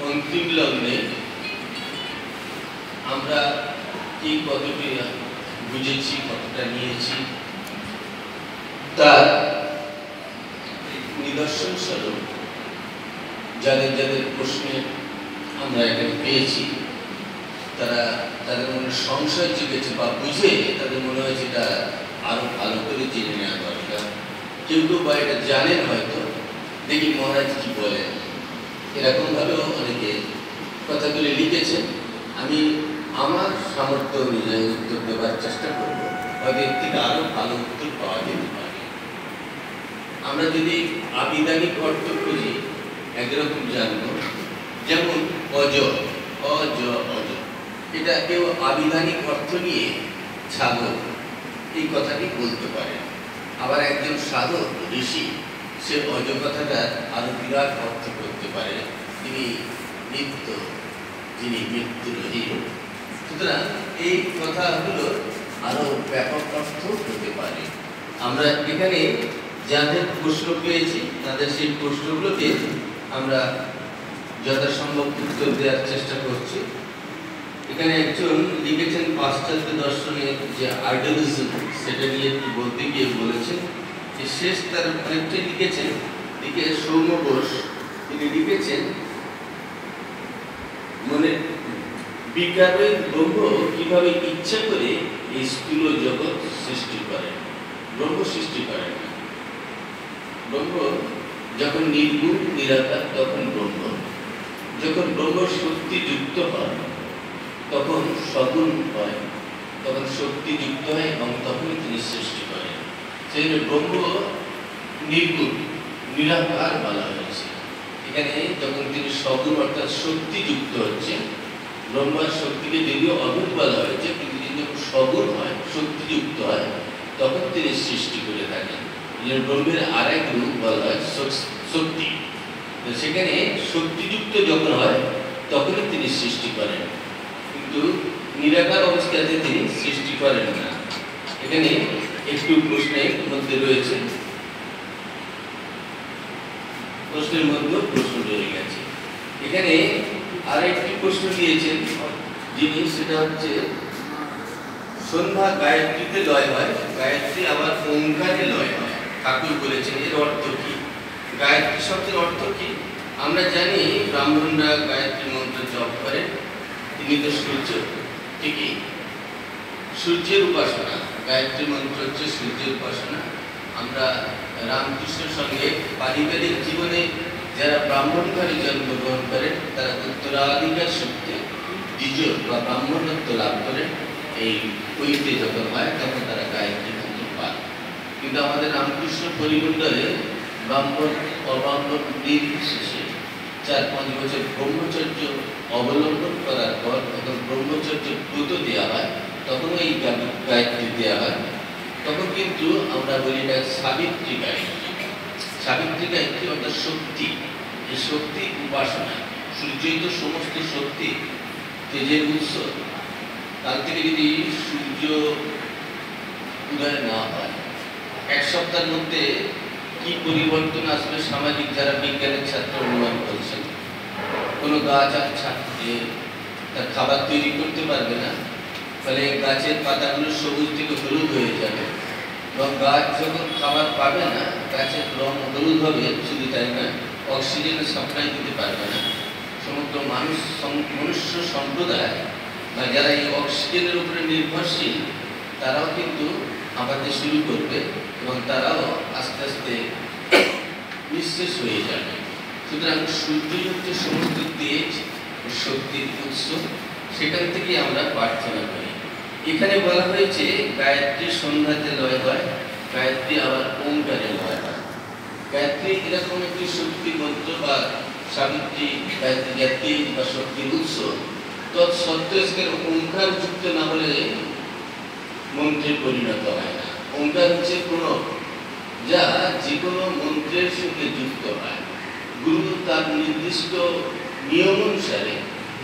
অন্তিম লগ্নে আমরা কি কতটি বুঝেছি, কতটা নিয়েছি, তার নিদর্শন স্বরূপ যাদের যাদের প্রশ্নে আমরা এখানে পেয়েছি, তারা তাদের মনে সংশয় জেগেছে বা বুঝে তাদের মনে হয়েছে এটা আরো ভালো করে জেনে নেওয়া দরকার। কেউ কেউ বা এটা জানেন হয়তো, দেখি মহারাজ কি বলেন, এরকমভাবেও অনেকে কথাগুলি লিখেছেন। আমি আমার সামর্থ্য অনুযায়ী উত্তর দেওয়ার চেষ্টা করব, হয়তো এর থেকে আরো ভালো উত্তর পাওয়া যেতে পারে। আমরা যদি আবিধানিক অর্থ খুঁজি একরকম জানব, যেমন অজ, অজ, অজ, এটা কেউ আবিধানিক অর্থ নিয়ে ছাগল এই কথাটি বলতে পারে। আবার একজন সাধক ঋষি সে অজ কথাটার আরো বিরাট অর্থ করতে পারে, তিনি নিত্য, যিনি মৃত্যুরহিত। সুতরাং এই কথাগুলো আরো ব্যাপক অর্থ হতে পারে। আমরা এখানে যাদের প্রশ্ন পেয়েছি তাদের সেই প্রশ্নগুলোকে আমরা যথাসম্ভব উত্তর দেওয়ার চেষ্টা করছি। এখানে একজন লিখেছেন পাশ্চাত্য দর্শনের যে আইডলিজম, সেটা নিয়ে একটু বলতে গিয়ে বলেছেন যে শেষ তার অনেকটাই লিখেছেন। লিখে সৌম্য ঘোষ তিনি লিখেছেন, মানে বিজ্ঞানের ব্রহ্ম কিভাবে ইচ্ছা করে এই স্থূল জগৎ সৃষ্টি করেন। ব্রহ্ম সৃষ্টি করেন না। ব্রহ্ম যখন নির্গুণ নিরাকার তখন ব্রহ্ম, যখন ব্রহ্ম শক্তি যুক্ত হয় তখন সগুণ হয়, তখন শক্তি যুক্ত হয় এবং তখনই তিনি সৃষ্টি করেন। সেই জন্য ব্রহ্ম নির্গুণ নিরাকার বলা হয়েছে। এখানে যখন তিনি সগুণ অর্থাৎ শক্তি যুক্ত হচ্ছেন, ব্রহ্মার শক্তিকে যদিও অগুণ বলা হয়েছে, কিন্তু তিনি যখন সগুণ হয়, শক্তিযুক্ত হয়, তখন তিনি সৃষ্টি করে থাকেন। ব্রহ্মের আর এক রূপ বলা হয় শক্তি। সেখানে শক্তিযুক্ত যখন হয় তখনই তিনি সৃষ্টি করেন, কিন্তু নিরাকার অবস্থাতে তিনি সৃষ্টি করেন না। এখানে একটু প্রশ্নের মধ্যে রয়েছে, প্রশ্নের মধ্যে প্রশ্ন রয়ে গেছে। এখানে আর একটি প্রশ্ন দিয়েছেন যিনি, সেটা হচ্ছে সন্ধ্যা গায়ত্রীতে লয় হয়, গায়ত্রী আবার ওঙ্কারে লয় হয়, ঠাকুর বলেছেন, এর অর্থ কি? গায়ত্রী শব্দের অর্থ কি? আমরা জানি ব্রাহ্মণরা গায়ত্রী মন্ত্র জপ করেন, তিনি তো সূর্য, ঠিকই সূর্যের উপাসনা। গায়ত্রী মন্ত্র হচ্ছে সূর্যের উপাসনা। আমরা রামকৃষ্ণের সঙ্গে পারিবারিক জীবনে যারা ব্রাহ্মণ ঘরে জন্মগ্রহণ করেন তারা উত্তরাধিকার সূত্রে দ্বিজ বা ব্রাহ্মণত্ব লাভ করেন। এই ঐতে যখন হয় তখন তারা গায়ত্রী মন্ত্র পান। কিন্তু আমাদের রামকৃষ্ণ পরিমণ্ডলে ব্রাহ্মণ অব্রাহ্মণ নির্বিশেষে 4-5 বছর ব্রহ্মচর্য অবলম্বন করার পর যখন ব্রহ্মচর্য ব্রত দেওয়া হয় তখন এই গায়ত্রী দেওয়া হয়। তখন কিন্তু আমরা বলি না সাবিত্রী গায়ত্রী। সাবিত্রী গায়ত্রী অর্থাৎ শক্তি, এই শক্তি উপাসনা। সূর্যই তো সমস্ত শক্তি, তেজের উৎস। তার থেকে যদি সূর্য উদয় না হয়, 1 সপ্তাহের মধ্যে কি পরিবর্তন আসবে সামাজিক যারা বিজ্ঞানের ছাত্র অনুমান করছেন। কোনো গাছ আর ছাত্রে তার খাবার তৈরি করতে পারবে না, ফলে গাছের পাতাগুলো সবুজ থেকে হলুদ হয়ে যাবে এবং গাছ যখন খাবার পাবে না গাছের রং হলুদ হবে। শুধু তাই না, অক্সিজেনের সাপ্লাই দিতে পারবে না। সমগ্র মনুষ্য সম্প্রদায় বা যারা এই অক্সিজেনের উপরে নির্ভরশীল তারাও কিন্তু হাঁপাতে শুরু করবে এবং তারাও আস্তে আস্তে নিঃশেষ হয়ে যাবে। সুতরাং সূর্যই হচ্ছে সমস্ত তেজ শক্তির উৎস, সেখান থেকে আমরা প্রার্থনা করি। এখানে বলা হয়েছে গায়ত্রী সন্ধ্যাতে লয় হয়, গায়ত্রী আবার ওঙ্কারে লয় হয়। গায়ত্রী এরকম একটি শক্তি মন্ত্র বা সাবিত্রী গায়ত্রী জাতি বা শক্তির উৎস, তৎসত্ত্বেও ওঙ্কার যুক্ত না হলে মন্ত্রে পরিণত হয় না। ওঙ্কার হচ্ছে প্রণব, যা যে কোনো মন্ত্রের সঙ্গে যুক্ত হয়। গুরু তার নির্দিষ্ট নিয়ম অনুসারে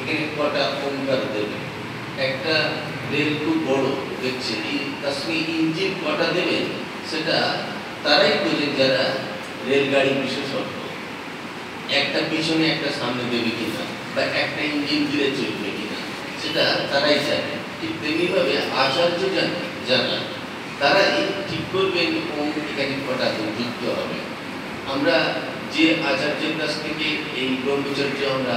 এখানে কটা ওঙ্কার দেবে। একটা রেল খুব বড় দেখছে, তার সঙ্গে ইঞ্জিন কটা দেবেন সেটা তারাই বোঝেন যারা রেলগাড়ি বিশেষজ্ঞ। একটা পিছনে একটা সামনে দেবে কিনা বা একটা ইঞ্জিন দিলে চলবে কিনা সেটা তারাই জানে। ঠিক তেমনিভাবে আচার্য যারা তারাই ঠিক করবেন কোন এখানে কটা যুক্ত হবে। আমরা যে আচার্যের কাছ থেকে এই ব্রহ্মচর্য আমরা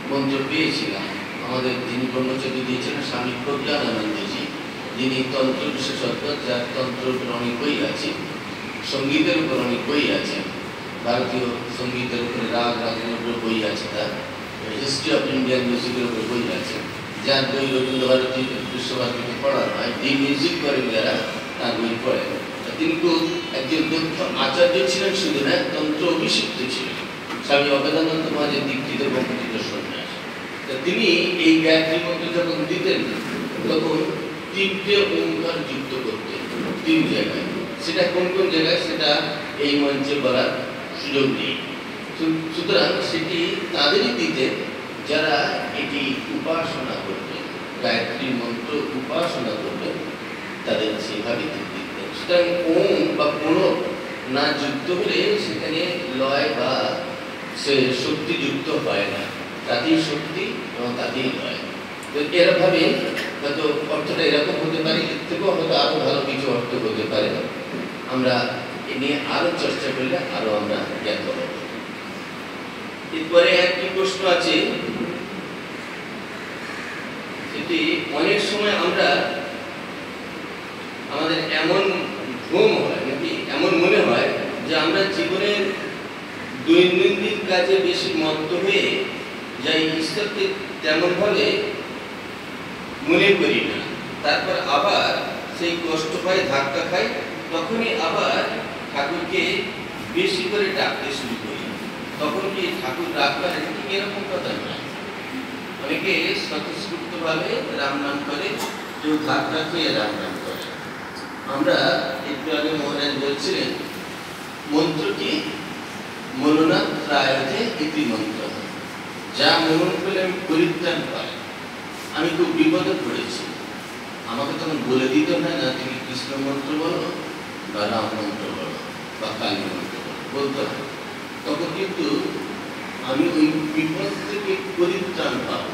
মন্ত্র পেয়েছিলাম, আমাদের যিনি ব্রহ্মচর্য দিয়েছিলেন স্বামী প্রজ্ঞানন্দজি, যিনি তন্ত্র বিশেষজ্ঞ, যার তন্ত্রের উপর অনেক বই আছে, সঙ্গীতের উপর অনেক বই আছে, ভারতীয় সঙ্গীতের উপরে রাগ রাগের উপর বই আছে, তার হিস্ট্রি অফ ইন্ডিয়ান মিউজিকের উপর বই আছে, যার বই রবীন্দ্র ভারতী বিশ্বভারতীতে পড়ানো হয়। যে মিউজিক করেন যারা তার বই পড়েন। তিনি খুব একজন দক্ষ আচার্য ছিলেন, শুধু না তন্ত্র অভিষিক্ত ছিলেন, স্বামী অভেদানন্দ মহারাজের দীক্ষিত ব্রহ্মচিত্র সন্ন্যাস। তিনি এই গায়ত্রী মন্ত্র যখন দিতেন তখন 3টে ওঙ্কার যুক্ত করতেন 3 জায়গায়। সেটা কোন কোন জায়গায় সেটা এই মঞ্চে বলার সুযোগ নেই। সুতরাং সেটি তাদেরই দিতেন যারা এটি উপাসনা করবেন, গায়ত্রী মন্ত্র উপাসনা করবেন, তাদের সেভাবে দিতেন। সুতরাং ওম বা প্রণব না যুক্ত হলে সেখানে লয় বা সে শক্তি যুক্ত হয় না, তাতেই শক্তি এবং তাতেই লয়। তো এরভাবে হয়তো অর্থটা এরকম হতে পারে, এর থেকেও হয়তো আরো ভালো কিছু অর্থ হতে পারে। আমরা এ নিয়ে আরো চর্চা করলে আরো আমরা জ্ঞাত হব। এরপরে একটি প্রশ্ন আছে, সেটি অনেক সময় আমরা আমাদের এমন ভ্রম হয় নাকি এমন মনে হয় যে আমরা জীবনের দৈনন্দিন কাজে বেশি মত্ত হয়ে যাই, ঈশ্বরকে তেমনভাবে মনে করি না। তারপর আবার সেই কষ্ট পায়, ধাক্কা খাই, তখনই আবার ঠাকুরকে বেশি করে ডাকতে শুরু করি। তখন কি ঠাকুর ডাকবেন? ঠিক এরকম কথা নয়। অনেকে স্বতঃস্ফূর্তভাবে রাম নাম করে, কেউ ধাক্কা খেয়ে রাম নাম করে। আমরা একটু আগে মহারাজ বলছিলেন মন্ত্রটি মননাথ রায়তে ইতি মন্ত্র, যা মনন করলে আমি পরিত্রাণ পাই। আমি খুব বিপদে পড়েছি, আমাকে তখন বলে দিতে হয় না তুমি কৃষ্ণ মন্ত্র বলো বা রাম মন্ত্র বলো বা কালী মন্ত্র বলো, বলতে হয়। তখন কিন্তু আমি ওই বিপদ থেকে পরিত্রাণ পাবো,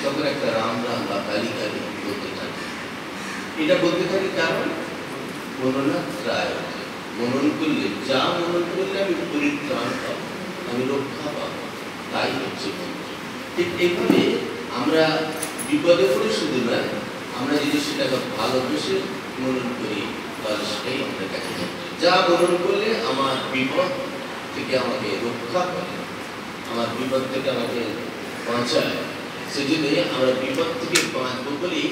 তখন একটা রাম রাম বা কালী কালী বলতে থাকি। এটা বলতে থাকি কারণ মননাথ রায়, মনন করলে যা মনন করলে আমি পরিত্রাণ পাবো, আমি রক্ষা পাবো, তাই হচ্ছে মন্ত্র। ঠিক এইভাবে আমরা বিপদে পড়ে শুধু না, আমরা যদি সেটাকে ভালোবেসে মনন করি তাহলে সেটাই আমাদের কাছে যা মনন করলে আমার বিপদ থেকে আমাকে রক্ষা করে, আমার বিপদ থেকে আমাকে বাঁচায়। সেজন্য আমরা বিপদ থেকে বাঁচবো বলেই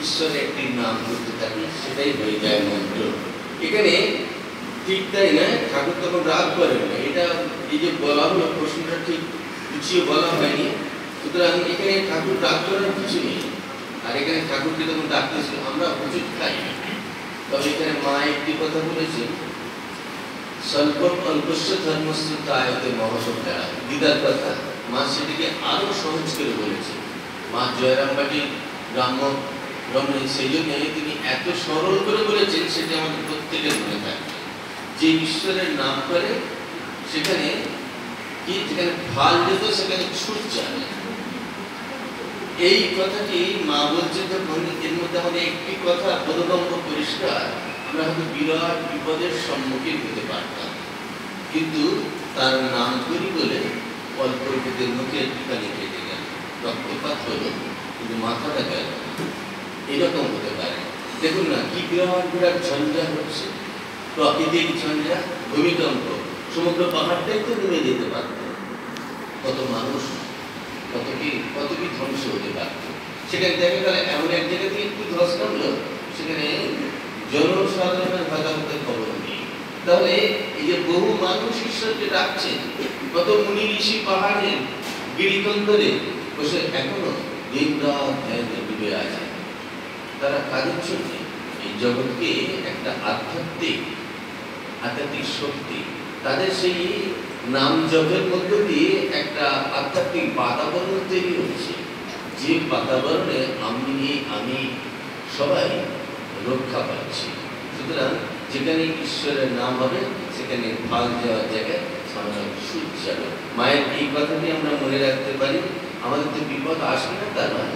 ঈশ্বরের একটি নাম করতে থাকি, সেটাই হয়ে যায় মন্ত্র। এখানে ঠিক তাই না, ঠাকুর তখন রাগ করেন না। এটা এই যে বলা হলো, প্রশ্নটা ঠিক গুছিয়ে বলা হয়নি। সুতরাং এখানে ঠাকুর রাগ করার কিছু নেই। আর এখানে ঠাকুরকে তখন ডাকতেছিল, আমরা প্রচুর খাই। তবে এখানে মা একটি কথা বলেছেন, স্বল্প অল্পস্য ধর্মস্য তায়তে মহাসভ্যা, গীতার কথা। মা সেটিকে আরো সহজ করে বলেছে। মা জয়রামবাটি ব্রাহ্ম ব্রহ্মী, সেই জন্য তিনি এত সরল করে বলেছেন, সেটা আমাদের প্রত্যেকের মনে থাকে। যে ঈশ্বরের নাম করে সেখানে কি, যেখানে ভাল যেত সেখানে ছুট যাবে। এই কথাটি মা বলছে, তখন এর মধ্যে আমাদের একটি কথা বোধগম্য পরিষ্কার, আমরা হয়তো বিরাট বিপদের সম্মুখীন হতে পারতাম, কিন্তু তার নাম করি বলে অল্প বিপদের মুখে একটুখানি কেটে গেল, রক্তপাত হলো কিন্তু মাথাটা গেল। এরকম হতে পারে। দেখুন না, কি বিরাট বিরাট ঝঞ্ঝা হচ্ছে, প্রাকৃতিক ঝঞ্ঝা, ভূমিকম্প, সমুদ্র পাহাড়টাই তো নেমে যেতে পারত। কত মানুষ, কত কি ধ্বংস হতে পারত। সেখানে দেখা গেল এমন এক জায়গা থেকে একটু ধস নামলো, সেখানে জনসাধারণের ভাগাভাগের খবর নেই। তাহলে এই যে বহু মানুষ ঈশ্বরকে ডাকছেন, কত মুনি ঋষি পাহাড়ের গিরিকন্দরে বসে এখনো দিন রাত ধ্যানে ডুবে আছে। তারা কাজের জন্য এই জগৎকে একটা আধ্যাত্মিক শক্তি, তাদের সেই নাম জপের মধ্য দিয়ে একটা আধ্যাত্মিক বাতাবরণ তৈরি হচ্ছে, যে বাতাবরণে আমি সবাই রক্ষা পাচ্ছি। সুতরাং যেখানে ঈশ্বরের নাম হবে সেখানে ভাল যাওয়ার জায়গায় আমরা সুখ যাবে। মায়ের এই কথাটি আমরা মনে রাখতে পারি। আমাদের তো বিপদ আসবে না তা নয়,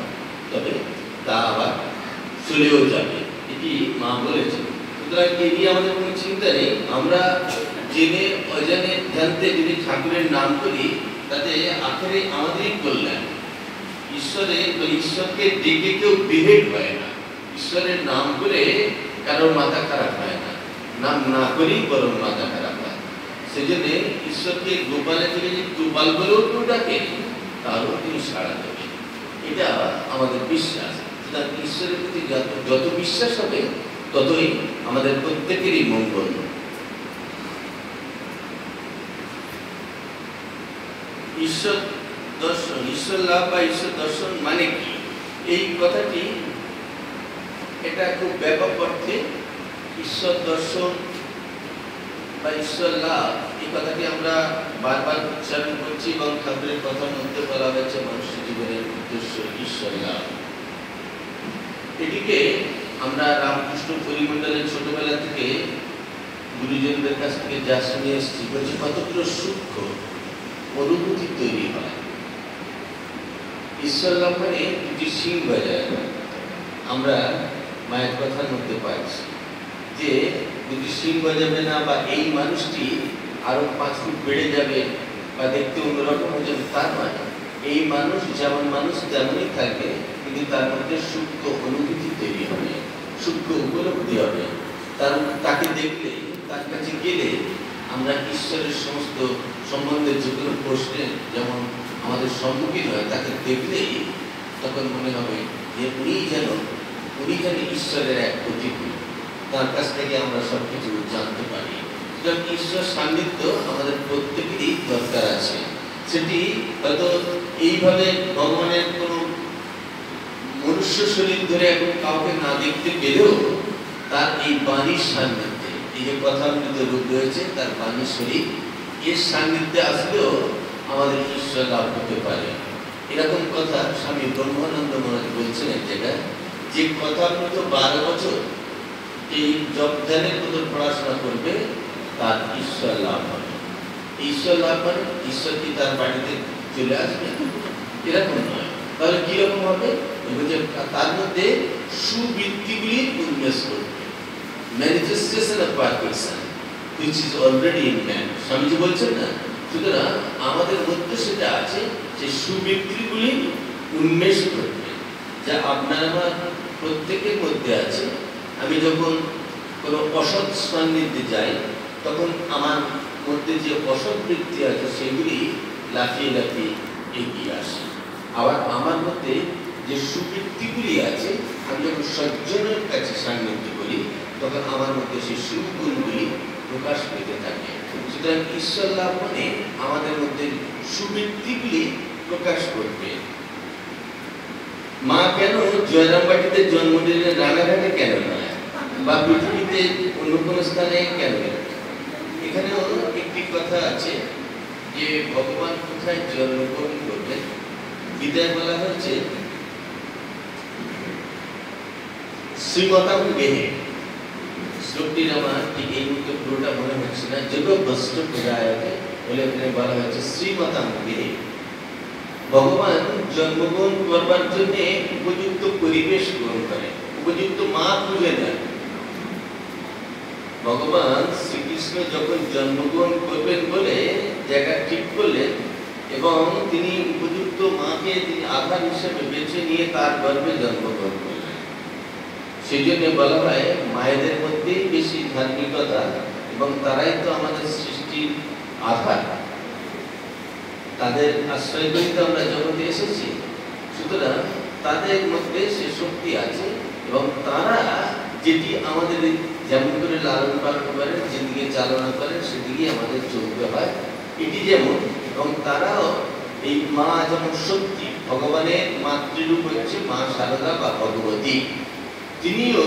তবে তা আবার চলেও যাবে, এটি মা বলেছেন। সুতরাং এটি আমাদের কোনো চিন্তা নেই। আমরা জেনে অজানে জানতে যদি ঠাকুরের নাম করি, তাতে আখেরে আমাদেরই কল্যাণ। ঈশ্বরকে ডেকে কেউ বিভেদ হয় না। ঈশ্বরের নাম করে কারোর মাথা খারাপ হয় না, নাম না করেই বরং মাথা খারাপ হয়। সেজন্য ঈশ্বরকে গোপালে থেকে যদি গোপাল বলেও কেউ ডাকে, তারও তিনি সাড়া দেবে, এটা আমাদের বিশ্বাস। সুতরাং ঈশ্বরের প্রতি যত বিশ্বাস হবে, ততই আমাদের প্রত্যেকেরই মঙ্গল। ঈশ্বর দর্শন, ঈশ্বর লাভ বা ঈশ্বর দর্শন মানে কি? এই কথাটি এটা খুব ব্যাপক অর্থে ঈশ্বর দর্শন বা ঈশ্বর লাভ, এই কথাটি আমরা বারবার উচ্চারণ করছি এবং ঠাকুরের কথার মধ্যে বলা হয়েছে মানুষের জীবনের উদ্দেশ্য ঈশ্বর লাভ। এটিকে আমরা রামকৃষ্ণ পরিমণ্ডলের ছোটবেলা থেকে গুরুজনদের কাছ থেকে যা শুনে এসেছি, বলছি কতগুলো সূক্ষ্ম অনুভূতি তৈরি হয়। ঈশ্বর লাভ মানে দুটি সিং বাজায়। আমরা মায়ের কথার মধ্যে পাচ্ছি যে দুটি সিং বাজাবে না, বা এই মানুষটি আরো 5 ফুট বেড়ে যাবে বা দেখতে অন্যরকম হয়ে যাবে, তা নয়। এই মানুষ যেমন মানুষ তেমনই থাকবে, কিন্তু তার মধ্যে সূক্ষ্ম অনুভূতি তৈরি হবে, সূক্ষ্ম উপলব্ধি হবে। তাকে দেখলে, তার কাছে গেলে আমরা ঈশ্বরের সমস্ত সম্বন্ধে যে কোনো প্রশ্নে যেমন আমাদের সম্মুখীন হয়, তাকে দেখলেই তখন মনে হবে যে উনি যেন ঈশ্বরের এক প্রতিকূল। তার কাছ থেকে আমরা সব কিছু জানতে পারি। সুতরাং ঈশ্বর সান্নিধ্য আমাদের প্রত্যেকেরই দরকার আছে। সেটি হয়তো এইভাবে ভগবানের কোনো মনুষ্য শরীর ধরে এখন কাউকে না দেখতে পেলেও, তার এই বাণীর সান্নিধ্যে, এই যে কথামৃত রূপ রয়েছে তার বাণীর শরীর, এর সান্নিধ্যে আসলেও আমাদের ঈশ্বর লাভ হতে পারে। এরকম কথা স্বামী ব্রহ্মানন্দ মহারাজ বলছেন এক জায়গায়, যে কথামৃত 12 বছর এই জপ ধ্যানের মতো পড়াশোনা করবে, তার ঈশ্বর লাভ হবে। ঈশ্বর লাভ মানে ঈশ্বর কি তার বাড়িতে চলে আসবে? এরকম নয়। তাহলে কিরকম হবে? তার মধ্যে সুবৃত্তিগুলি উন্মেষ করবে, manifestation of perfection which is already in man। Swamiji বলছেন না? সুতরাং আমাদের মধ্যে সেটা আছে, যে সুবৃত্তিগুলি উন্মেষ করবে, যা আপনার আমার প্রত্যেকের মধ্যে আছে। আমি যখন কোনো অসৎ সান্নিধ্যে যাই, তখন আমার মধ্যে যে অসৎ বৃত্তি আছে সেগুলি লাফিয়ে লাফিয়ে এগিয়ে আসে। আবার আমার মধ্যে যে সুবৃত্তিগুলি আছে, আমি যখন সজ্জনের কাছে সান্নিধ্য করি, তখন আমার মধ্যে সেই সুগুণগুলি প্রকাশ পেতে থাকে। সুতরাং ঈশ্বর লাভ মানে আমাদের মধ্যে সুবৃত্তিগুলি প্রকাশ করবে। মা কেন জয়রামবাটিতে জন্ম নিলেন, রানাঘাটে কেন নয়, বা পৃথিবীতে অন্য কোনো স্থানে কেন? এখানেও একটি কথা আছে যে ভগবান কোথায় জন্মগ্রহণ করবেন। বিদায় বলা হচ্ছে শ্রীমতাম গেহে। শ্লোকটির আমার ঠিক এই মুহূর্তে পুরোটা মনে হচ্ছে না, যেগুলো বস্ত্র পূজায় বলে এখানে বলা হচ্ছে শ্রীমতাম গেহে। ভগবান জন্মগ্রহণ করবার জন্য উপযুক্ত পরিবেশ গ্রহণ করেন, উপযুক্ত মা খুঁজে নেন। ভগবান শ্রীকৃষ্ণ যখন জন্মগ্রহণ করবেন বলে জায়গা ঠিক করলেন, এবং তিনি উপযুক্ত মাকে তিনি আধার হিসেবে বেছে নিয়ে তার গর্ভে জন্মগ্রহণ করলেন। সেই জন্য বলা হয় মায়েদের মধ্যেই বেশি ধার্মিকতা, এবং তারাই তো আমাদের সৃষ্টির আধার। তাদের আশ্রয় করেই তো আমরা জগতে এসেছি। সুতরাং তাদের মধ্যে সে শক্তি আছে, এবং তারা যেটি আমাদের যেমন করে লালন পালন করেন, যেদিকে চালনা করেন, সেদিকে আমাদের চলতে হয়। এটি যেমন, এবং তারাও এই মা যেমন শক্তি, ভগবানের মাতৃরূপ হচ্ছে মা শারদা বা ভগবতী। তিনিও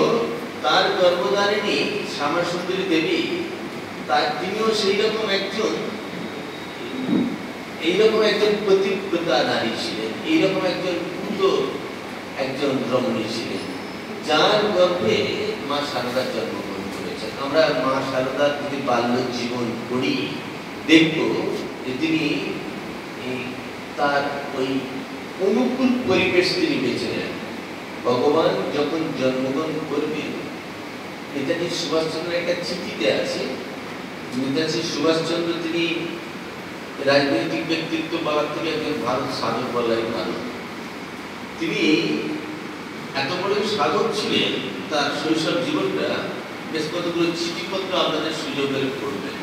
তার গর্ভধারিণী শ্যামাসুন্দরী দেবী, তিনিও এইরকম একজন প্রতিব্রতা নারী ছিলেন, এইরকম একজন পূত একজন রমণী ছিলেন, যার গর্ভে মা শারদা জন্মগ্রহণ করেছেন। আমরা মা শারদার যদি বাল্য জীবন পড়ি, দেখব যে তিনি তার ওই অনুকূল পরিবেশ তিনি বেছে নেন। ভগবান যখন জন্মগ্রহণ করবেন, নেতাজি সুভাষচন্দ্রের একটা চিঠিতে আছে, নেতাজি সুভাষচন্দ্র তিনি রাজনৈতিক ব্যক্তিত্ব বলার থেকে একজন ভারত সাধক বলাই ভালো। তিনি এত বড় সাধক ছিলেন, তার শৈশব জীবনটা বেশ কতগুলো চিঠিপত্র আপনাদের সুযোগ হলে পড়বেন।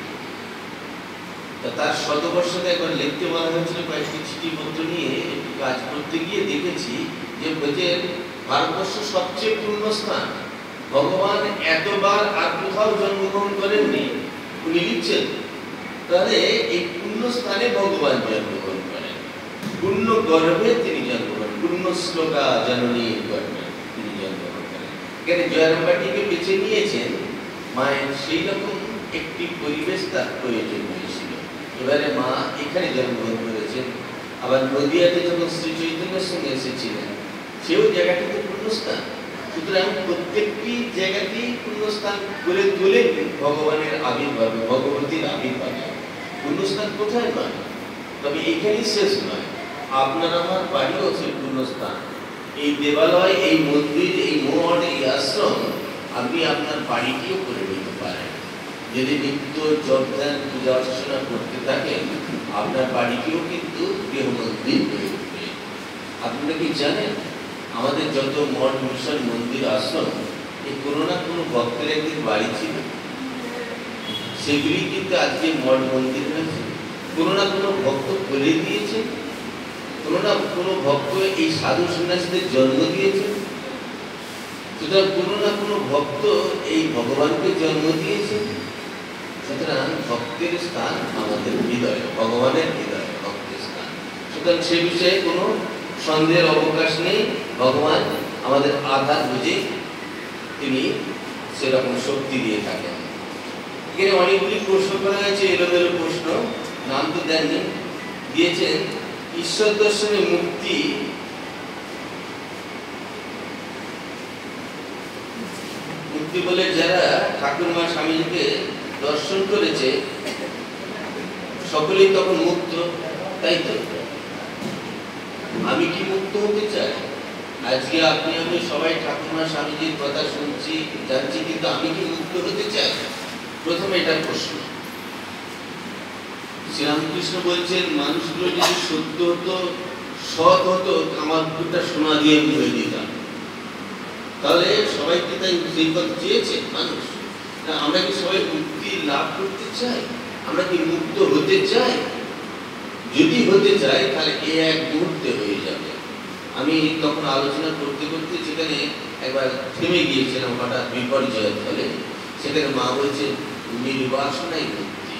তার শতবর্ষতে একবার লিখতে বলা হয়েছিল, কয়েকটি চিঠিপত্র নিয়ে একটু কাজ করতে গিয়ে দেখেছি যে বলছেন ভারতবর্ষ সবচেয়ে পূর্ণ স্থান, ভগবান এতবার আর কোথাও জন্মগ্রহণ করেননি। উনি লিখছেন তাহলে এই পূর্ণ স্থানে ভগবান জন্মগ্রহণ করেন, পূর্ণ গর্ভে তিনি জন্মগ্রহণ, পূর্ণ শ্লোকা জননী গর্ভে তিনি জন্মগ্রহণ করেন। এখানে জয়রামবাটিকে বেছে নিয়েছেন, মায়ের সেই রকম একটি পরিবেশ তার প্রয়োজন হয়েছিল। এবারে মা এখানে জন্মগ্রহণ করেছেন। আবার নদিয়াতে যখন শ্রী চৈতন্যের সঙ্গে এসেছিলেন, সেও জায়গাটিতে পূর্ণস্থান। সুতরাং প্রত্যেকটি জায়গাতেই পূর্ণস্থান করে তোলেন ভগবানের আবির্ভাবে, ভগবতীর আবির্ভাবে। পূর্ণস্থান কোথায় নয়, তবে এখানেই শেষ নয়, আপনার আমার বাড়িও সেই পূর্ণস্থান। এই দেবালয়, এই মন্দির, এই মঠ, এই আশ্রম আপনি আপনার বাড়িটিও করে নিতে পারেন। যদি নিত্য জপ ধ্যান পূজা অর্চনা করতে থাকেন, আপনার বাড়িটিও কিন্তু গৃহমন্দির হয়ে উঠবে। আপনারা কি জানেন, আমাদের যত মঠ, মিশন, মন্দির, আশ্রম, এই কোনো না কোনো ভক্তের একদিন বাড়ি ছিল, সেগুলি কিন্তু আজকে মঠ মন্দির হয়েছে। কোনো না কোনো ভক্ত বলে দিয়েছে, কোনো না কোনো ভক্ত এই সাধু সন্ন্যাসীদের জন্ম দিয়েছে। সুতরাং কোনো না কোনো ভক্ত এই ভগবানকে জন্ম দিয়েছে। সুতরাং ভক্তের স্থান আমাদের হৃদয়, ভগবানের হৃদয় ভক্তের স্থান। সুতরাং সে বিষয়ে কোনো সন্দেহের অবকাশ নেই। ভগবান আমাদের আধার বুঝে তিনি সেরকম শক্তি দিয়ে থাকেন। এখানে অনেকগুলি প্রশ্ন করা হয়েছে, এলোমেলো প্রশ্ন, নাম তো দেননি, দিয়েছেন ঈশ্বর দর্শনে মুক্তি মুক্তি বলে যারা ঠাকুরমা স্বামীজিকে দর্শন করেছে সকলেই তখন মুক্ত, তাই তো? আমি কি মুক্ত হতে চাই? আজকে আপনি আমি সবাই ঠাকুরমা স্বামীজির কথা শুনছি, জানছি, কিন্তু আমি কি মুক্ত হতে চাই? প্রথমে এটা প্রশ্ন। শ্রীরামকৃষ্ণ বলছেন, মানুষগুলো যদি সত্য হতো, সৎ হতো, আমার পুরোটা সোনা দিয়ে ধরে দিতাম। তাহলে সবাই কি তাই সেই কথা চেয়েছে মানুষ? আমরা কি সবাই মুক্তি লাভ করতে চাই? আমরা কি মুক্ত হতে চাই? যদি হতে চাই তাহলে এ এক মুহূর্তে হয়ে যাবে। আমি তখন আলোচনা করতে করতে সেখানে একবার থেমে গিয়েছিলাম হঠাৎ বিপর্যয়ের ফলে। সেখানে মা বলছে নির্বাসনাই মুক্তি।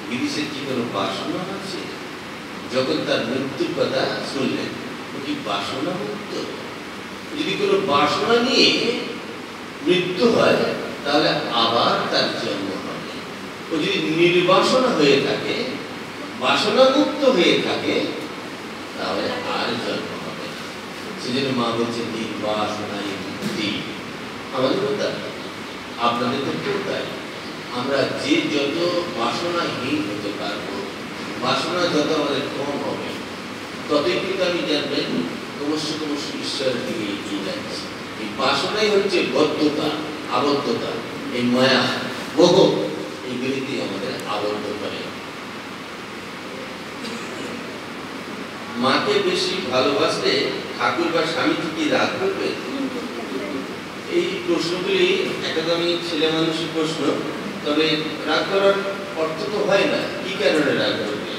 বিদেশের কি কোনো বাসনা আছে? যখন তার মৃত্যুর কথা শুনলেন, ও কি বাসনা মুক্ত? যদি কোনো বাসনা নিয়ে মৃত্যু হয় তাহলে আবার তার জন্ম হবে। ও যদি নির্বাসনা হয়ে থাকে, বাসনা মুক্ত হয়ে থাকে, তাহলে আর জন্ম হবে না। সেজন্য মা বলছে নির্বাসনাই মুক্তি। আমাদেরও তাই, আপনাদের ক্ষেত্রেও তাই। আমরা যে যত বাসনাহীন হতে পারবো, বাসনা যত আমাদের কম হবে, ততই কিন্তু আমি জানবেন ক্রমশ ক্রমশ ঈশ্বরের দিকে এগিয়ে যাচ্ছি। এই বাসনাই হচ্ছে বদ্ধতা, আবদ্ধতা, এই মায়া, মোহ, এইগুলিতে আমাদের আবদ্ধ করে। মাকে বেশি ভালোবাসলে ঠাকুর বা স্বামীজি কি রাগ করবে? এই প্রশ্নগুলি একদমই ছেলে মানুষের প্রশ্ন। তবে রাগ করার অর্থ তো হয় না। কি কারণে রাগ করবে?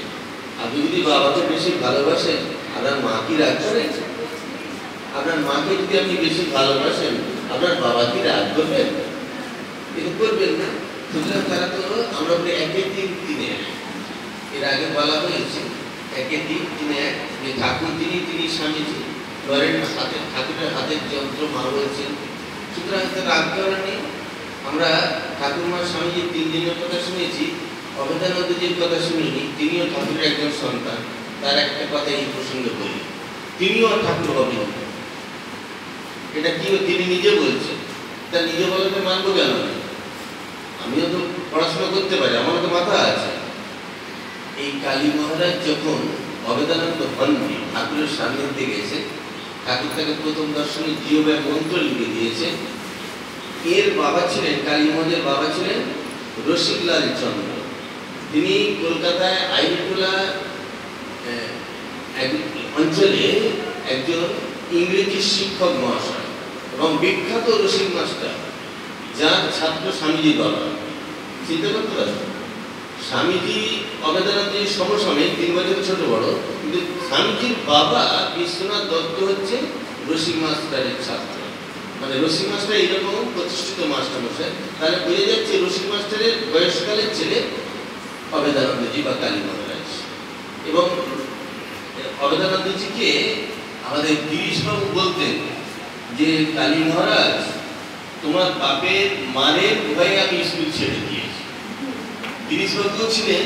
আপনি যদি বাবাকে বেশি ভালোবাসেন, আপনার মা কি রাগ করেন? আপনার মাকে যদি আপনি বেশি ভালোবাসেন, আপনার বাবা কি রাগ করবেন? এটা করবেন না। সুতরাং তারা তো আমরা বলি একে তিন তিনে এক। এর আগে বলা হয়েছে একে তিন তিনে এক, যে ঠাকুর তিনি স্বামীজি, ঘরের হাতে ঠাকুরের হাতের যন্ত্র মা বলছেন। সুতরাং তার রাগ করা নেই। আমরা ঠাকুরমা স্বামীজির 3 দিনের কথা শুনেছি, অভেদানন্দজির কথা শুনিনি। তিনিও ঠাকুরের একজন সন্তান। তার একটা কথা এই প্রসঙ্গে বলি, তিনিও ঠাকুর হবেন। এটা কি তিনি নিজে বলছেন। তার নিজে বলাতে মানবো কেন? আমিও তো পড়াশোনা করতে পারি, আমারও তো মাথা আছে। এই কালী মহারাজ যখন অবেদানন্দ হননি, ঠাকুরের সান্নিধ্যে গেছে, ঠাকুর তাকে প্রথম দর্শনে জিওব্যাগ মন্ত্র লিখে দিয়েছে। এর বাবা ছিলেন, কালী মহারাজের বাবা ছিলেন রসিকলাল চন্দ্র। তিনি কলকাতায় আইনটোলা অঞ্চলে একজন ইংরেজি শিক্ষক মহাশয় এবং বিখ্যাত রসিক মাস্টার, যার ছাত্র স্বামীজি বাবা। চিন্তা করতে পারেন, স্বামীজি অবেদানন্দের সমসাময়িক, 3 বছর ছোট বড়, কিন্তু স্বামীজির বাবা বিশ্বনাথ দত্ত হচ্ছে রসিক মাস্টারের ছাত্র। মানে রসিক মাস্টার এরকম প্রতিষ্ঠিত মাস্টার মশাই। তাহলে বোঝা যাচ্ছে রসিক মাস্টারের বয়সকালের ছেলে অবেদানন্দজি বা কালী মহারাজ। এবং অবেদানন্দজিকে আমাদের গিরিশবাবু বলতেন যে, কালী মহারাজ, তোমার বাপের মানের ভয়ে আমি স্কুল ছেড়ে দিয়েছি। গিরিশবাবু ছিলেন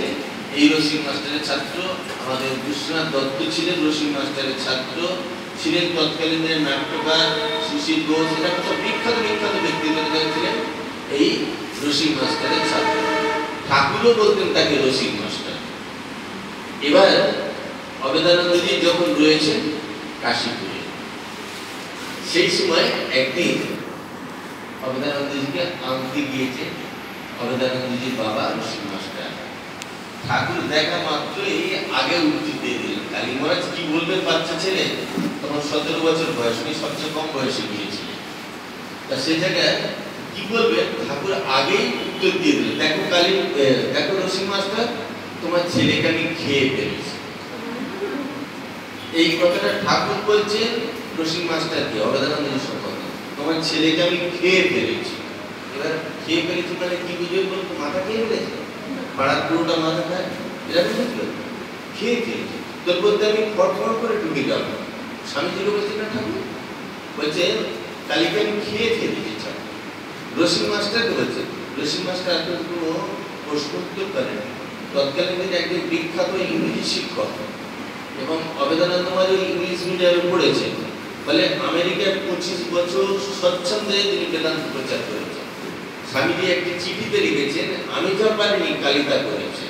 এই রসিক মাস্টারের ছাত্র, আমাদের বিশ্বনাথ দত্ত ছিলেন রসিক মাস্টারের ছাত্র, ছিলেন তৎকালীন নাট্যকার সুশীল ঘোষ, এটা সব বিখ্যাত বিখ্যাত ব্যক্তিগত ছিলেন এই রসিক মাস্টারের ছাত্র। ঠাকুরও বলতেন তাকে রসিক মাস্টার। এবার অবেদানন্দজি যখন রয়েছেন কাশীপুরে, সেই সময় একদিন অবেদানন্দজিকে আনতে গিয়েছে অবেদানন্দজির বাবা রসিক মাস্টার। ঠাকুর দেখা মাত্রই আগে উঠতে দিয়ে দিলেন। কালী মহারাজ কি বলবেন, বাচ্চা ছেলে, তখন 17 বছর বয়স, উনি সবচেয়ে কম বয়সে গিয়েছিলেন। তা সেই জায়গায় কি বলবেন, ঠাকুর আগেই উত্তর দিয়ে দিলেন, দেখো কালী, দেখো রসিক মাস্টার, তোমার ছেলেকে আমি খেয়ে ফেলেছি। এই কথাটা ঠাকুর বলছেন রসিক মাস্টারকে, অবেদানন্দজির সম্পর্কে, তোমার ছেলেকে আমি খেয়ে ফেলেছি। এবার খেয়ে ফেলেছি মানে কি বুঝবে বলতো, মাথা খেয়ে ফেলেছে, পাড়ার পুরোটা মাথা খায়, এরা বুঝলো খেয়ে ফেলেছি। তোর বলতে আমি ফটফট করে ঢুকে যাবো। স্বামীজিকে বলছে না ঠাকুর, বলছে কালীকে আমি খেয়ে ফেলেছি। রসিক মাস্টারকে বলছে, রসিক মাস্টার এত কোনো প্রশ্ন উত্তর করেন। তৎকালীন একজন বিখ্যাত ইংরেজি শিক্ষক এবং অবেদানন্দ মহারাজ ইংলিশ মিডিয়ামে পড়েছে, ফলে আমেরিকায় 25 বছর স্বচ্ছন্দে তিনি বেদান্ত প্রচার করেছেন। স্বামীজি একটি চিঠিতে লিখেছেন, আমি যা পারিনি কালী তা করেছে।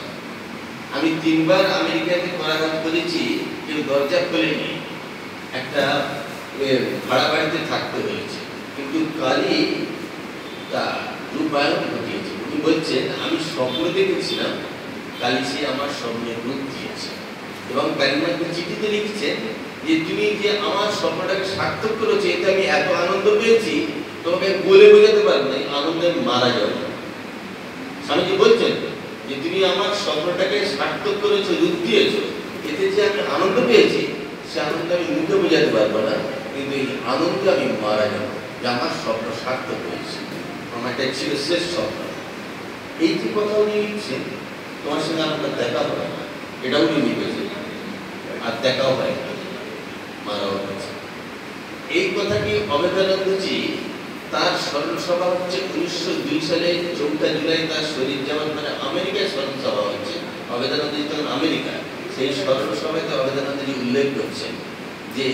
আমি 3 বার আমেরিকাতে করাঘাত করেছি, কেউ দরজা খোলেনি, একটা ভাড়া বাড়িতে থাকতে হয়েছে, কিন্তু কালী তা রূপায়ণ ঘটিয়েছে। উনি বলছেন, আমি স্বপ্ন দেখেছিলাম, কালী সে আমার স্বপ্নের রূপ দিয়েছে। এবং কালীমাকে চিঠিতে লিখছেন যে, তুমি যে আমার স্বপ্নটাকে সার্থক করেছো, এতে আমি এত আনন্দ পেয়েছি, তোমাকে বলে বোঝাতে পারবো না, আনন্দে মারা যাবো। স্বামীজি বলছেন যে, তুমি আমার স্বপ্নটাকে সার্থক করেছো, রূপ দিয়েছো, এতে যে আমি আনন্দ পেয়েছি, সে আনন্দ আমি মুখে বোঝাতে পারবো না, কিন্তু এই আনন্দে আমি মারা যাবো, যে আমার স্বপ্ন সার্থক হয়েছে, আমার এটা ছিল শেষ স্বপ্ন। এই যে কথা উনি লিখছেন, তোমার সঙ্গে আমার দেখা হয় না, এটাও উনি লিখেছেন, আর দেখাও হয় না, মারাও হয়েছে। এই কথাটি অবেদানন্দজি তার স্মরণ সভা হচ্ছে 1902 সালে 4 জুলাই তার শরীর যাওয়ার, মানে আমেরিকায় স্মরণ সভা হচ্ছে, অবেদানন্দজি তখন আমেরিকা, সেই স্মরণ সভাতে অবেদানন্দজি উল্লেখ করছেন যে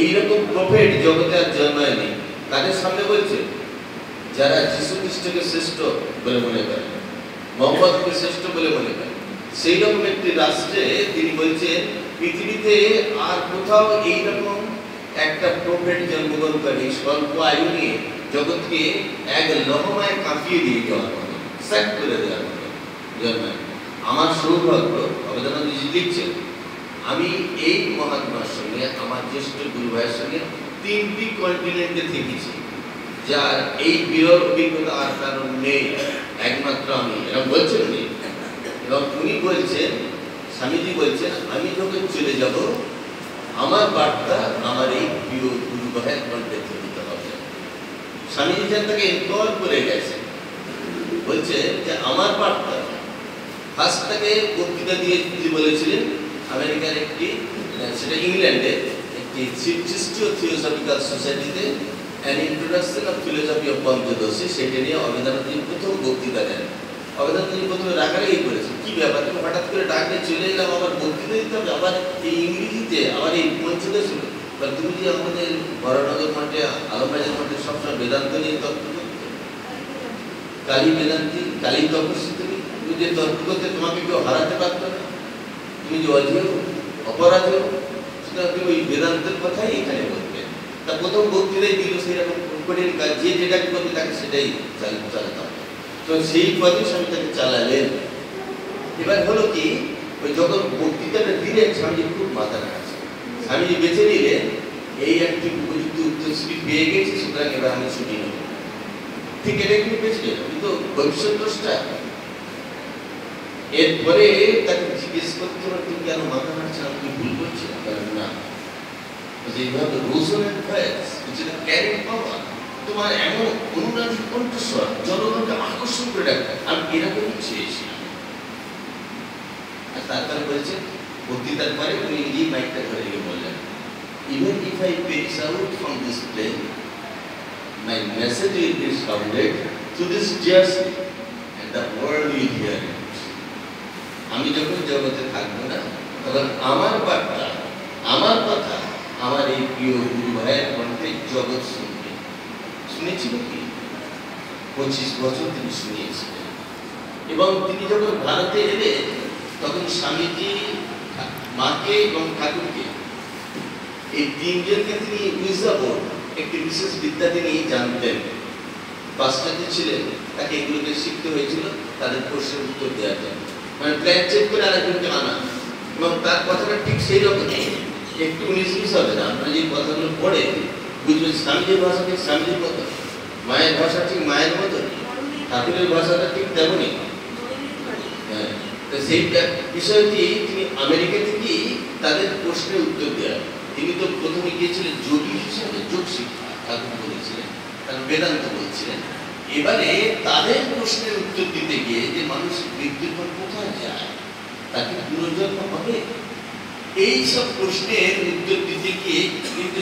এইরকম প্রফেট জগতে আর জন্মায়নি। তাদের সামনে বলছে, যারা যীশু খ্রিস্টকে শ্রেষ্ঠ বলে মনে করেন, মোহাম্মদকে শ্রেষ্ঠ বলে মনে করেন, সেই রকম একটি রাষ্ট্রে তিনি বলছেন, পৃথিবীতে আর কোথাও এইরকম একটা প্রফেট জন্মগ্রহণ করে, স্বল্প আয়ু নিয়ে জগৎকে এক লহমায় কাঁপিয়ে দিয়ে যাওয়ার মতো, স্যাক করে দেওয়ার মতো জন্মায়। আমার সৌভাগ্য, অবেদানন্দজি লিখছেন, আমি এই মহাত্মার সঙ্গে, আমার জ্যেষ্ঠ গুরু ভাইয়ের সঙ্গে 3টি কন্টিনেন্টে থেকেছি, যার এই বিরল অভিজ্ঞতা আর কারণ নেই, একমাত্র আমি, এরকম বলছেন উনি। এবং উনি বলছেন, স্বামীজি বলছেন, আমি যখন চলে যাব, আমার বার্তা আমার এই প্রিয় গুরু ভাইয়ের কণ্ঠে ধ্বনিত হবে। স্বামীজি যেন তাকে এনকল করে গেছে, বলছে যে আমার বার্তা, ফার্স্ট তাকে বক্তৃতা দিয়ে বলেছিলেন আমেরিকার একটি, সেটা ইংল্যান্ডে একটি খ্রিস্টীয় থিওসফিক্যাল সোসাইটিতে, an introduction of philosophy of Panchadashi, সেটা নিয়ে অবেদানন্দজি প্রথম বক্তৃতা দেন। অবেদানন্দজি প্রথমে রাগারাগি করেছে, কি ব্যাপার, তুমি হঠাৎ করে ডাকলে চলে এলাম, আবার বক্তৃতা দিতে হবে, আবার এই ইংরেজিতে, আবার এই পঞ্চদশী, বা তুমি যে আমাদের বরানগর মঠে, আলমবাজার মঠে সবসময় বেদান্ত নিয়ে তর্ক করতে, কালী বেদান্তি, কালী তপস্বী, তুমি যে তর্ক করতে তোমাকে কেউ হারাতে পারতো না, তুমি যে অজেয় অপরাধেয়, সুতরাং তুমি ওই বেদান্তের কথাই এখানে বলবে। তা প্রথম বক্তৃতাই দিল সেরকম কঠিন কাজ, যে যেটা করবে তাকে সেটাই চালাতে হবে। তো সেই পথে স্বামী তাকে চালালেন। এবার হলো কি, ওই যখন বক্তৃতাটা দিলেন স্বামীজি খুব মাথা নাড়ছে। স্বামীজি বেছে নিলেন এই একটি উপযুক্ত উত্তরসূরি পেয়ে গেছে, সুতরাং এবার আমি ছুটি নেব। ঠিক এটা কিন্তু বেছে নিল, কিন্তু ভবিষ্যৎ দোষটা। এরপরে তাকে জিজ্ঞেস করতে হবে তুমি কেন মাথা নাড়ছো, আমি ভুল করছি না। যেভাবে রোজনের ভয়েস ক্যারিং পাওয়ার, তোমার এমন অনুরাগী কণ্ঠস্বর জনগণকে আকর্ষণ করে রাখবে, আমি এরকমই চেয়েছিলাম। আর তারপরে বলেছে বক্তৃতার পরে উনি নিজেই মাইকটা ধরে রেখে বললেন, even if I perish out from this plane, my message will be sounded to this jersey and the world will hear it. আমি যখন জগতে থাকবো না, তখন আমার বার্তা, আমার কথা, আমার এই প্রিয় গুরু ভাইয়ের কণ্ঠে জগৎ শুনবে। শুনেছিল কি 25 বছর তিনি শুনিয়েছিলেন। এবং তিনি যখন ভারতে এলেন তখন স্বামীজি মাকে এবং ঠাকুরকে এই তিনজনকে তিনি উইজাবোর্ড একটি বিশেষ বিদ্যা তিনি জানতেন। পাশ্চাত্য ছিলেন, তাকে এগুলোকে শিখতে হয়েছিল তাদের প্রশ্নের উত্তর দেওয়ার জন্য, মানে প্ল্যান চেক করে আরেকজনকে আনা। এবং তার কথাটা ঠিক সেই রকমই, একটু 19 হবে না। আপনারা যে কথাগুলো পড়ে বুঝবেন স্বামীজির ভাষা ঠিক স্বামীজির মতো, মায়ের ভাষা ঠিক মায়ের মতো, ঠাকুরের ভাষাটা ঠিক তেমনই। হ্যাঁ, তো সেই বিষয়টি তিনি আমেরিকা থেকেই তাদের প্রশ্নের উত্তর দেওয়া। তিনি তো প্রথমে গিয়েছিলেন যোগী হিসাবে, যোগ শিক্ষা ঠাকুর বলেছিলেন, তারা বেদান্ত বলছিলেন। এবারে তাদের প্রশ্নের উত্তর দিতে গিয়ে যে মানুষ মৃত্যুর পর কোথায় যায়, তাকে পুনর্জন্ম হবে, এই সব প্রশ্নের উত্তর দিতে গিয়ে কিন্তু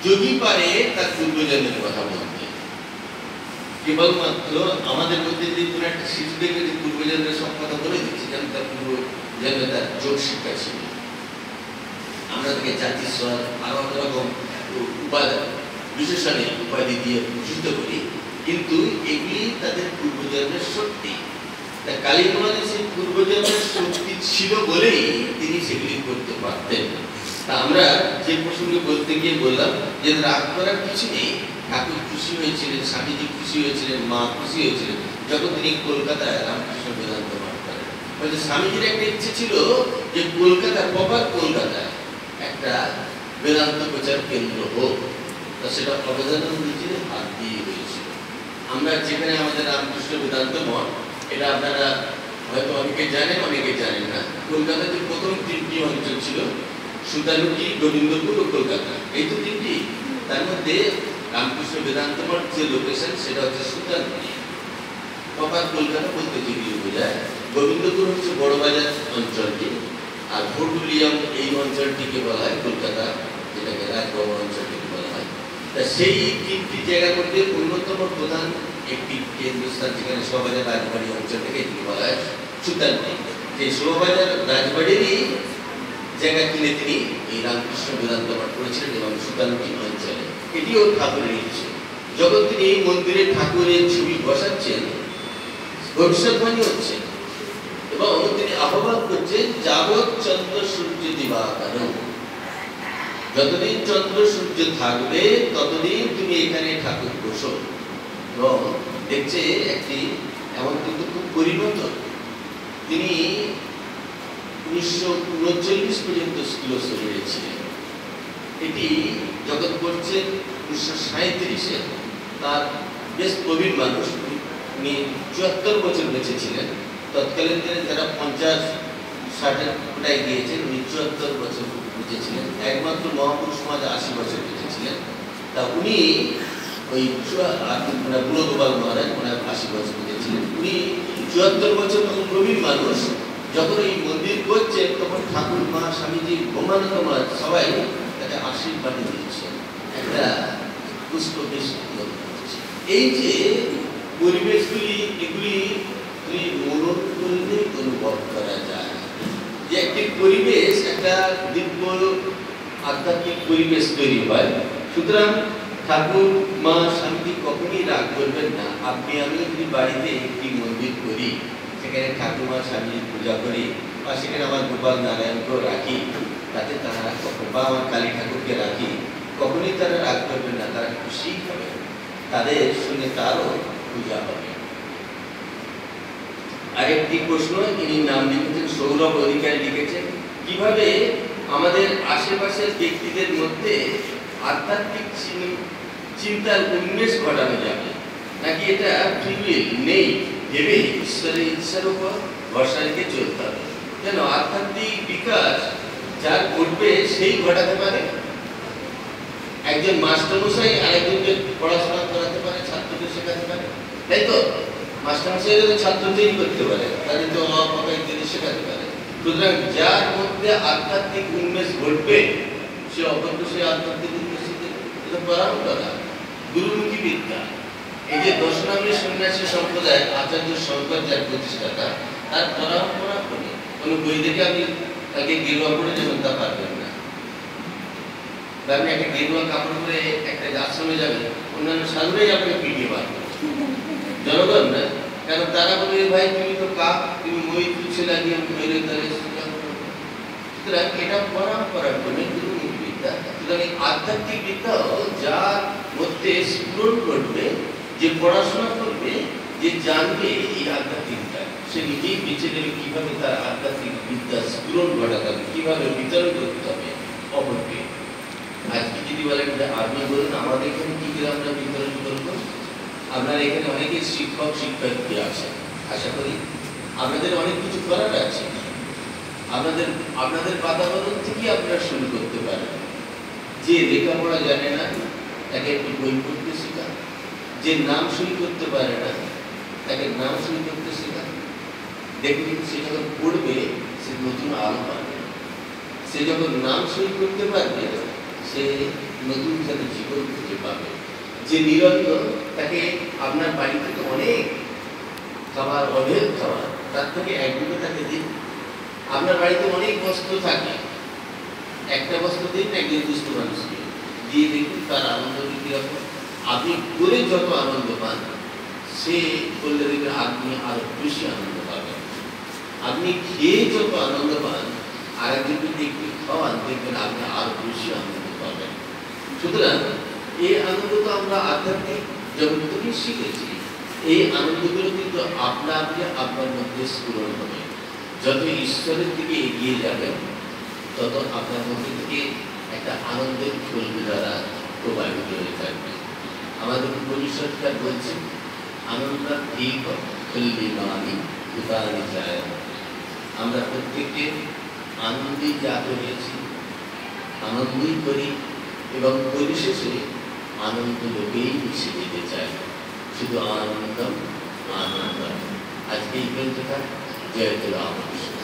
যোগী পারে তার পূর্বজন্মের কথা বলতে। কেবলমাত্র আমাদের মধ্যে যে কোনো একটা শিশু দেখবে যে পূর্বজন্মের সব কথা বলে দিচ্ছে, যেন তার পূর্বজন্মে তার যোগ শিক্ষা ছিল। আমরা তাকে জাতিস্বর আরো রকম বিশেষণে উপাধি দিয়ে ভূষিত করি, কিন্তু এগুলি তাদের পূর্বজন্মের শক্তি। তা কালী মহারাজ সেই পূর্বজন্মের শক্তি ছিল বলেই তিনি সেগুলি করতে পারতেন। তা আমরা যে প্রসঙ্গে বলতে গিয়ে বললাম যে রাগ করার কিছু নেই। ঠাকুর খুশি হয়েছিলেন, স্বামীজি খুশি হয়েছিলেন, মা খুশি হয়েছিলেন যখন তিনি কলকাতায় রামকৃষ্ণ বেদান্ত পাঠ করেন। বলছে স্বামীজির একটা ইচ্ছে ছিল যে কলকাতা, প্রপার কলকাতায় একটা বেদান্ত প্রচার কেন্দ্র হোক। তা সেটা অবদানন্দের হাত দিয়ে হয়েছিল। আমরা যেখানে আমাদের রামকৃষ্ণ বেদান্ত মঠ, এটা আপনারা হয়তো অনেকে জানেন, অনেকে জানেন না। কলকাতাতে প্রথম 3টি অঞ্চল ছিল, সুতানুটি, গোবিন্দপুর ও কলকাতা, এই তো 3টি। তার মধ্যে রামকৃষ্ণ বেদান্ত মঠ যে লোকেশন সেটা হচ্ছে সুতানুটি। প্রপার কলকাতা বলতে যেগুলি বোঝায়, গোবিন্দপুর হচ্ছে বড়বাজার অঞ্চলটি, আর ভোটুলিয়াম এই অঞ্চলটিকে বলা হয় কলকাতা, যেটাকে রাজভবন অঞ্চলটিকে বলা হয়। তা সেই 3টি জায়গার মধ্যে অন্যতম প্রধান একটি কেন্দ্রস্থান, যেখানে শোভাবাজার রাজবাড়ি অঞ্চলটাকে এটিকে বলা হয় সুতানুটি। যে শোভাবাজার রাজবাড়িরই জায়গা কিনে তিনি এই রামকৃষ্ণ বেদান্ত পাঠ করেছিলেন এবং সুতানুটি অঞ্চলে। এটিও ঠাকুরের ইচ্ছে। যখন তিনি এই মন্দিরে ঠাকুরের ছবি বসাচ্ছেন, ভবিষ্যৎবাণী হচ্ছে এবং তিনি আহ্বান করছেন যাবৎ চন্দ্র সূর্য দিবাকর, যতদিন চন্দ্র সূর্য থাকবে ততদিন তুমি এখানে ঠাকুর বসো। এবং দেখছে একটি এমন কিন্তু খুব পরিবর্তন। তিনি 1939 পর্যন্ত স্কুল শরীরে ছিলেন। এটি যখন করছেন 1937-এ, তার বেশ প্রবীণ মানুষ, উনি 74 বছর বেঁচে ছিলেন। তৎকালীন দিনে যারা 50-60-এর কোটায় গিয়েছেন, উনি 74 বছর বেঁচেছিলেন। একমাত্র মহাপুরুষ সমাজ 80 বছর বেঁচেছিলেন। তা উনি ওই বুড়ো গোপাল মহারাজ ওনার 80 বছর বেঁচেছিলেন। উনি 74 বছর তখন প্রবীণ মানুষ। যখন এই মন্দির করছেন তখন ঠাকুর, মা, স্বামীজি, ব্রহ্মানন্দ মহারাজ সবাই তাকে আশীর্বাদ দিচ্ছেন, একটা পুষ্প বেশ। এই যে পরিবেশগুলি, এগুলি তুমি মনন করলে অনুভব করা যায় যে একটি পরিবেশ, একটা দিব্য আধ্যাত্মিক পরিবেশ তৈরি হয়। সুতরাং ঠাকুর, মা, স্বামীজি কখনই রাগ করবেন না। আপনি আমি যদি বাড়িতে একটি মন্দির করি, সেখানে ঠাকুর, মা, স্বামীজির পূজা করি, বা সেখানে আমার গোপাল নারায়ণকেও রাখি, তাতে তারা বা আমার কালী ঠাকুরকে রাখি, কখনই তারা রাগ করবে না, তারা খুশি হবে, তাদের শুনে তারও পূজা হবে। আরেকটি প্রশ্ন, ইনি নাম লিখেছেন সৌরভ অধিকারী, লিখেছেন কিভাবে আমাদের আশেপাশের ব্যক্তিদের মধ্যে আধ্যাত্মিক চিন্তার উন্মেষ ঘটানো যাবে, নাকি এটা ফ্রি উইল নেই ভেবে ঈশ্বরের ইচ্ছার উপর ভরসা রেখে চলতে হবে? কেন আধ্যাত্মিক বিকাশ যার ঘটবে সেই ঘটাতে পারে। একজন মাস্টারমশাই আরেকজনকে পড়াশোনা করাতে পারে, ছাত্রকে শেখাতে পারে, তাই তো? মাস্টারমশাই যদি ছাত্র তৈরি করতে পারে, তাদের তো অপকার ইত্যাদি শেখাতে পারে। সুতরাং যার মধ্যে আধ্যাত্মিক উন্মেষ ঘটবে সে অপরকে সেই আধ্যাত্মিক উন্মেষ এটা পড়ানো করা গুরুমুখী বিদ্যা। এই যে দশনামী সন্ন্যাসী সম্প্রদায় আচার্য শঙ্কর যার প্রতিষ্ঠাতা, তার পরম্পরা করে কোনো বই দেখে আপনি তাকে গেরুয়া পড়ে যেমন তা পারবেন না। আপনি একটা গেরুয়া কাপড় পরে একটা আশ্রমে যাবেন, অন্যান্য সাধুরাই আপনাকে পিটিয়ে পারবে, জনগণ না। কারণ তারা বলে ভাই তুমি তো কাক, তুমি মই তুলছে লাগিয়ে ময়ূরের দ্বারে। সুতরাং এটা পরম্পরা করে গুরুমুখী বিদ্যা। সুতরাং আধ্যাত্মিক বিদ্যাও যার মধ্যে স্ফুরণ ঘটবে, যে পড়াশোনা করবে, যে জানবে এই আধ্যাত্মিকটা, সে নিজেই বেছে নেবে কিভাবে তার আধ্যাত্মিক বিদ্যা স্ফুরণ ঘটাতে হবে, কিভাবে বিতরণ করতে হবে অপরকে। আজকে যদি বলেন আপনি বলুন আমাদের এখানে কি করে আমরা বিতরণ করবো? আপনার এখানে অনেকে শিক্ষক শিক্ষার্থী আছে, আশা করি আপনাদের অনেক কিছু করার আছে। আপনাদের বাতাবরণ থেকে আপনারা শুরু করতে পারেন। যে লেখাপড়া জানে না তাকে একটু বই পড়তে শেখান, যে নাম সই করতে পারে না তাকে নাম সই করতে শেখান। দেখবেন সে যখন পড়বে সে নতুন আলো পাবে, সে যখন নাম সই করতে পারবে সে নতুন সাথে জীবন খুঁজে পাবে। যে নিরন্তর, তাকে আপনার বাড়ি থেকে অনেক খাবার, অভেদ খাবার, তার থেকে একদিকে তাকে দিন। আপনার বাড়িতে অনেক বস্ত্র থাকে, একটা বস্ত্র দিন একজন দুষ্ট মানুষকে দিয়ে দেখুন তার আনন্দ কিরকম। আপনি করে যত আনন্দ পান, সে করলে দেখবেন আপনি আরো বেশি আনন্দ পাবেন। আপনি খেয়ে যত আনন্দ পান, আর একজনকে দেখতে খাওয়ান, দেখবেন আপনি আরো বেশি আনন্দ পাবেন। সুতরাং এই আনন্দ তো আমরা আধ্যাত্মিক জগৎ থেকে শিখেছি। এই আনন্দগুলো কিন্তু আপনার মধ্যে স্ফুরণ হবে। যত ঈশ্বরের দিকে এগিয়ে যাবেন, তত আপনার মধ্যে থেকে একটা আনন্দের ফুলধারা প্রবাহিত হয়ে থাকবে। আমাদের উপনিষদটা বলছে আনন্দ দীপ খুলবে মানি উদাহরণ যায়। আমরা প্রত্যেককে আনন্দেই জাত হয়েছি, আনন্দই করি এবং পরিশেষে আনন্দ লোকেই মিশে যেতে চাই। শুধু আনন্দম আনন্দম। আজকে এই পর্যন্ত জয় রামকৃষ্ণ।